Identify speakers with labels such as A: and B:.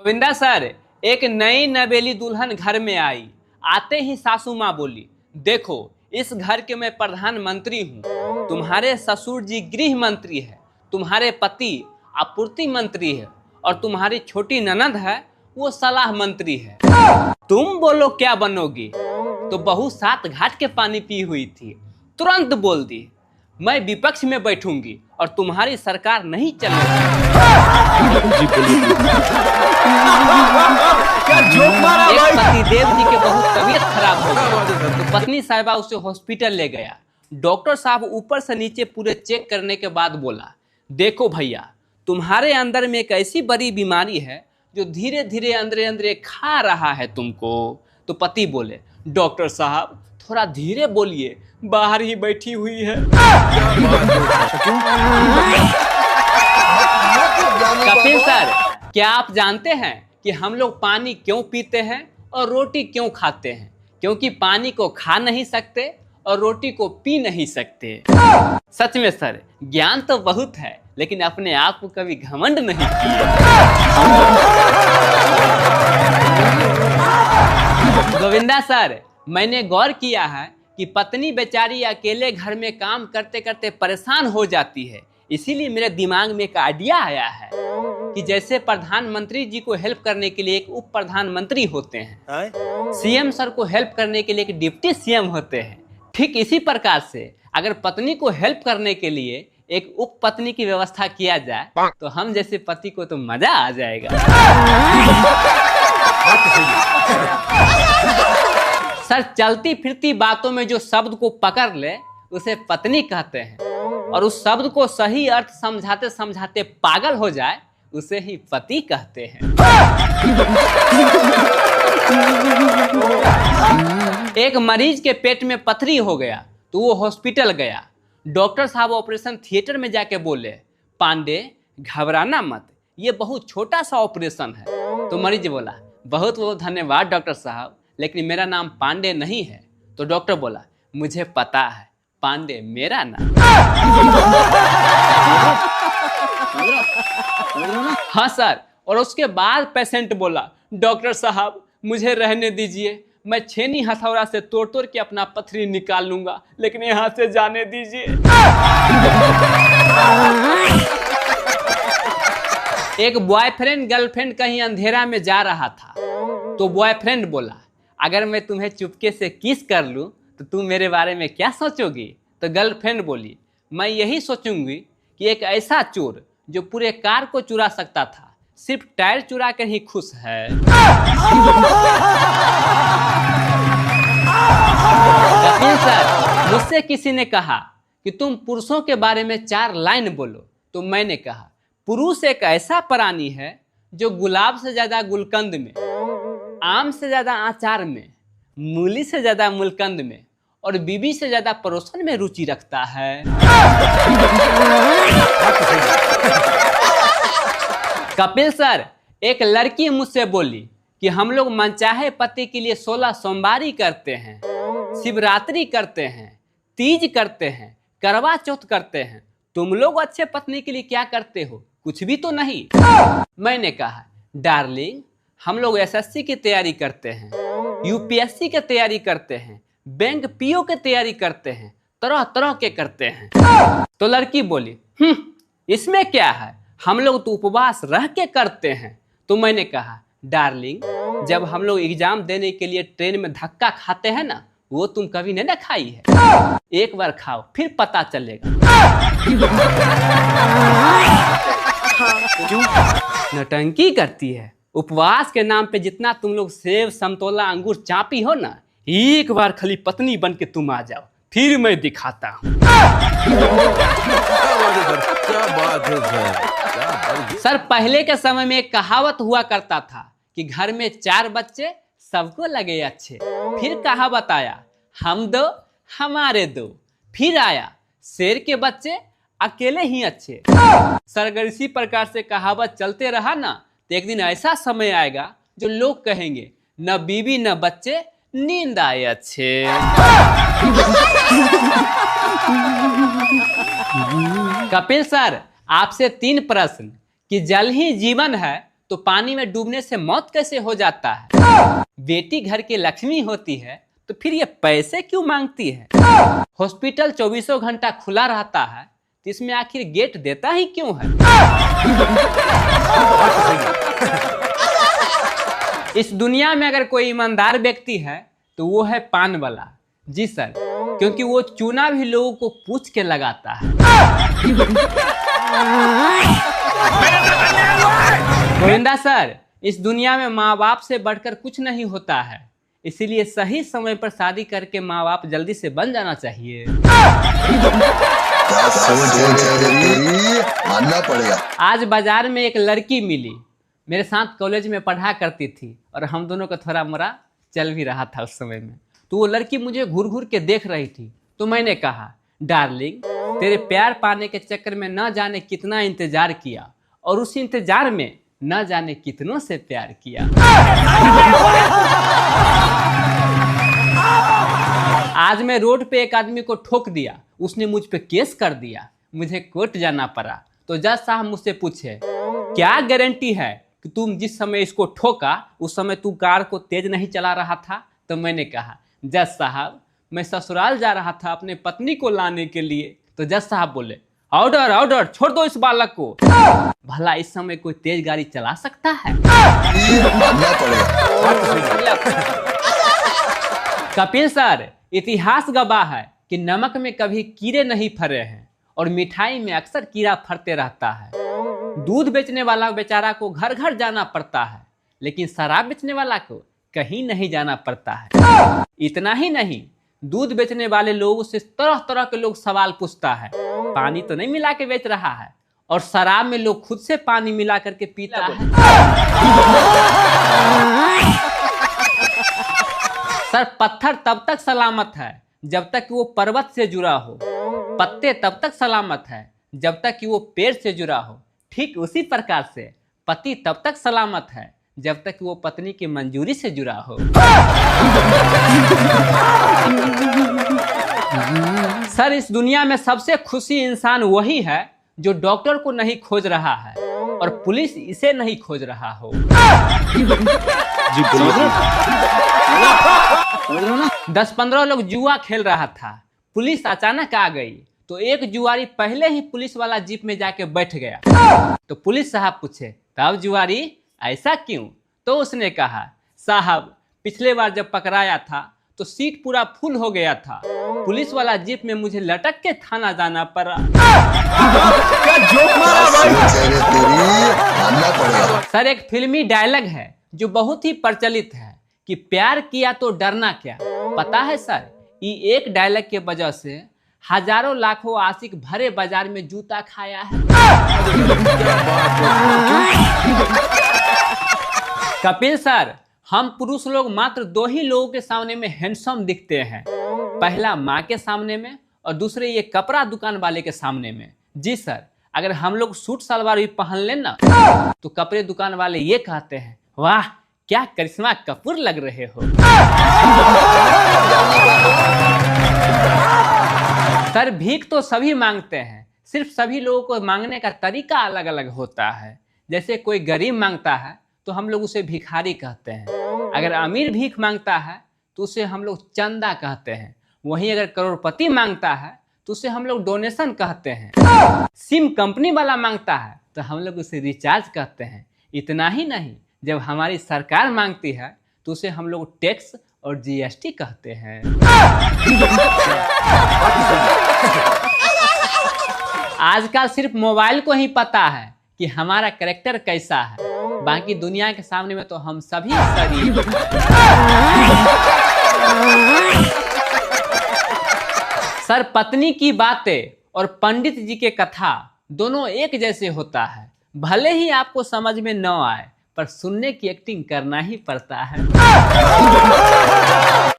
A: Govinda sir, एक नई नवेली दुल्हन घर में आई। आते ही सासू माँ बोली, देखो इस घर के मैं प्रधानमंत्री हूँ, तुम्हारे ससुर जी गृह मंत्री है, तुम्हारे पति आपूर्ति मंत्री है और तुम्हारी छोटी ननद है वो सलाह मंत्री है। तुम बोलो क्या बनोगी? तो बहू 7 घाट के पानी पी हुई थी, तुरंत बोल दी, मैं विपक्ष में बैठूंगी और तुम्हारी सरकार नहीं चलेगी। एक पतिदेव जी के बहुत तबीयत खराब हो गई तो पत्नी साहिबा उसे हॉस्पिटल ले गया। डॉक्टर साहब ऊपर से नीचे पूरे चेक करने के बाद बोला, देखो भैया, तुम्हारे अंदर में एक ऐसी बड़ी बीमारी है जो धीरे धीरे अंदरे अंदरे खा रहा है तुमको। तो पति बोले, डॉक्टर साहब थोड़ा धीरे बोलिए, बाहर ही बैठी हुई है। कपिल सर, क्या आप जानते हैं कि हम लोग पानी क्यों पीते हैं और रोटी क्यों खाते हैं? क्योंकि पानी को खा नहीं सकते और रोटी को पी नहीं सकते। सच में सर, ज्ञान तो बहुत है लेकिन अपने आप को कभी घमंड नहीं किया। गोविंदा सर, मैंने गौर किया है कि पत्नी बेचारी अकेले घर में काम करते करते परेशान हो जाती है। इसीलिए मेरे दिमाग में एक आइडिया आया है कि जैसे प्रधानमंत्री जी को हेल्प करने के लिए एक उप प्रधानमंत्री होते हैं, सीएम सर को हेल्प करने के लिए एक डिप्टी सीएम होते हैं, ठीक इसी प्रकार से अगर पत्नी को हेल्प करने के लिए एक उप पत्नी की व्यवस्था किया जाए तो हम जैसे पति को तो मजा आ जाएगा। सर, चलती फिरती बातों में जो शब्द को पकड़ ले उसे पत्नी कहते हैं और उस शब्द को सही अर्थ समझाते समझाते पागल हो जाए उसे ही पति कहते हैं। एक मरीज के पेट में पथरी हो गया तो वो हॉस्पिटल गया। डॉक्टर साहब ऑपरेशन थिएटर में जाके बोले, पांडे घबराना मत, ये बहुत छोटा सा ऑपरेशन है। तो मरीज बोला, बहुत बहुत धन्यवाद डॉक्टर साहब, लेकिन मेरा नाम पांडे नहीं है। तो डॉक्टर बोला, मुझे पता है, पांडे मेरा नाम। हाँ सर, और उसके बाद पेशेंट बोला, डॉक्टर साहब मुझे रहने दीजिए, मैं छेनी हथौड़ा से तोड़ तोड़ के अपना पथरी निकाल लूंगा, लेकिन यहाँ से जाने दीजिए। एक बॉयफ्रेंड गर्लफ्रेंड कहीं अंधेरा में जा रहा था तो बॉयफ्रेंड बोला, अगर मैं तुम्हें चुपके से किस कर लूं तो तुम मेरे बारे में क्या सोचोगी? तो गर्लफ्रेंड बोली, मैं यही सोचूंगी कि एक ऐसा चोर जो पूरे कार को चुरा सकता था सिर्फ टायर चुरा कर ही खुश है। कपिल सर, मुझसे किसी ने कहा कि तुम पुरुषों के बारे में 4 लाइन बोलो। तो मैंने कहा, पुरुष एक ऐसा प्राणी है जो गुलाब से ज्यादा गुलकंद में, आम से ज्यादा अचार में, मूली से ज्यादा मुलकंद में और बीबी से ज्यादा परोसन में रुचि रखता है। कपिल सर, एक लड़की मुझसे बोली कि हम लोग मनचाहे पति के लिए 16 सोमवारी करते हैं, शिवरात्रि करते हैं, तीज करते हैं, करवा चौथ करते हैं, तुम लोग अच्छे पत्नी के लिए क्या करते हो? कुछ भी तो नहीं। मैंने कहा, डार्लिंग, हम लोग एसएससी की तैयारी करते हैं, यूपीएससी की तैयारी करते हैं, बैंक पीओ की तैयारी करते हैं, तरह तरह के करते हैं। तो लड़की बोली, इसमें क्या है, हम लोग तो उपवास रह के करते हैं। तो मैंने कहा, डार्लिंग, जब हम लोग एग्जाम देने के लिए ट्रेन में धक्का खाते हैं ना, वो तुम कभी नहीं ना खाई है। एक बार खाओ फिर पता चलेगा। नटंकी करती है। उपवास के नाम पे जितना तुम लोग सेब संतोला अंगूर चापी हो ना, एक बार खाली पत्नी बन के तुम आ जाओ, फिर मैं दिखाता हूँ। सर, पहले के समय में एक कहावत हुआ करता था कि घर में 4 बच्चे सबको लगे अच्छे। फिर कहावत आया, हम 2 हमारे 2। फिर आया, शेर के बच्चे अकेले ही अच्छे। सर, अगर इसी प्रकार से कहावत चलते रहा ना तो एक दिन ऐसा समय आएगा जो लोग कहेंगे, न बीवी न बच्चे, नींद आए अच्छे। कपिल सर, आपसे 3 प्रश्न कि जल ही जीवन है तो पानी में डूबने से मौत कैसे हो जाता है? बेटी घर की लक्ष्मी होती है तो फिर ये पैसे क्यों मांगती है? हॉस्पिटल 24 घंटा खुला रहता है तो इसमें आखिर गेट देता ही क्यों है? इस दुनिया में अगर कोई ईमानदार व्यक्ति है तो वो है पान वाला। जी सर, क्योंकि वो चूना भी लोगों को पूछ के लगाता है। गोविंदा सर, इस दुनिया में माँ बाप से बढ़कर कुछ नहीं होता है, इसीलिए सही समय पर शादी करके माँ बाप जल्दी से बन जाना चाहिए।
B: क्या सोच है तेरी? मानना पड़ेगा।
A: आज बाजार में एक लड़की मिली, मेरे साथ कॉलेज में पढ़ा करती थी और हम दोनों का थोड़ा मोरा चल भी रहा था उस समय में। तो वो लड़की मुझे घूर घूर के देख रही थी, तो मैंने कहा, डार्लिंग, तेरे प्यार पाने के चक्कर में न जाने कितना इंतजार किया और उस इंतजार में न जाने कितनों से प्यार किया। आज मैं रोड पे एक आदमी को ठोक दिया, उसने मुझ पे केस कर दिया, मुझे कोर्ट जाना पड़ा। तो जज साहब मुझसे पूछे, क्या गारंटी है कि तुम जिस समय इसको ठोका उस समय तू कार को तेज नहीं चला रहा था? तो मैंने कहा, जज साहब, मैं ससुराल जा रहा था अपने पत्नी को लाने के लिए। तो जज साहब बोले, ऑर्डर ऑर्डर, छोड़ दो इस बालक को। भला इस समय कोई तेज गाड़ी चला सकता है? कपिल सर, इतिहास गवाह है कि नमक में कभी कीड़े नहीं फरे हैं और मिठाई में अक्सर कीड़ा फरते रहता है। दूध बेचने वाला बेचारा को घर घर जाना पड़ता है, लेकिन शराब बेचने वाला को कहीं नहीं जाना पड़ता है। इतना ही नहीं, दूध बेचने वाले लोगों से तरह तरह के लोग सवाल पूछता है, पानी तो नहीं मिला के बेच रहा है? और शराब में लोग खुद से पानी मिला करके पीता है। सर, पत्थर तब तक सलामत है जब तक कि वो पर्वत से जुड़ा हो, पत्ते तब तक सलामत है जब तक कि वो पेड़ से जुड़ा हो। ठीक उसी प्रकार से पति तब तक सलामत है जब तक कि वो पत्नी की मंजूरी से जुड़ा हो। सर, इस दुनिया में सबसे खुशी इंसान वही है जो डॉक्टर को नहीं खोज रहा है और पुलिस इसे नहीं खोज रहा हो।
B: जी बोलिए।
A: 10-15 लोग जुआ खेल रहा था, पुलिस अचानक आ गई तो एक जुआरी पहले ही पुलिस वाला जीप में जाके बैठ गया। तो पुलिस साहब पूछे, तब जुआरी ऐसा क्यों? तो उसने कहा, साहब, पिछले बार जब पकड़ाया था तो सीट पूरा फुल हो गया था, पुलिस वाला जीप में मुझे लटक के थाना जाना पड़ा। सर, एक फिल्मी डायलॉग है जो बहुत ही प्रचलित है कि प्यार किया तो डरना क्या। पता है सर, ये एक डायलॉग के वजह से हजारों लाखों आशिक भरे बाजार में जूता खाया है। कपिल सर, हम पुरुष लोग मात्र 2 ही लोगों के सामने में हैंडसम दिखते हैं, पहला माँ के सामने में और दूसरे ये कपड़ा दुकान वाले के सामने में। जी सर, अगर हम लोग सूट सलवार भी पहन लेना तो कपड़े दुकान वाले ये कहते हैं, वाह क्या करिश्मा कपूर लग रहे हो। सर, भीख तो सभी मांगते हैं, सिर्फ सभी लोगों को मांगने का तरीका अलग अलग होता है। जैसे कोई गरीब मांगता है तो हम लोग उसे भिखारी कहते हैं, अगर अमीर भीख मांगता है तो उसे हम लोग चंदा कहते हैं, वहीं अगर करोड़पति मांगता है तो उसे हम लोग डोनेशन कहते हैं। सिम कंपनी वाला मांगता है तो हम लोग उसे रिचार्ज कहते हैं। इतना ही नहीं, जब हमारी सरकार मांगती है तो उसे हम लोग टैक्स और जीएसटी कहते हैं। आजकल सिर्फ मोबाइल को ही पता है कि हमारा कैरेक्टर कैसा है, बाकी दुनिया के सामने में तो हम सभी शरीफ। सर, पत्नी की बातें और पंडित जी के कथा दोनों एक जैसे होता है, भले ही आपको समझ में न आए पर सुनने की एक्टिंग करना ही पड़ता है।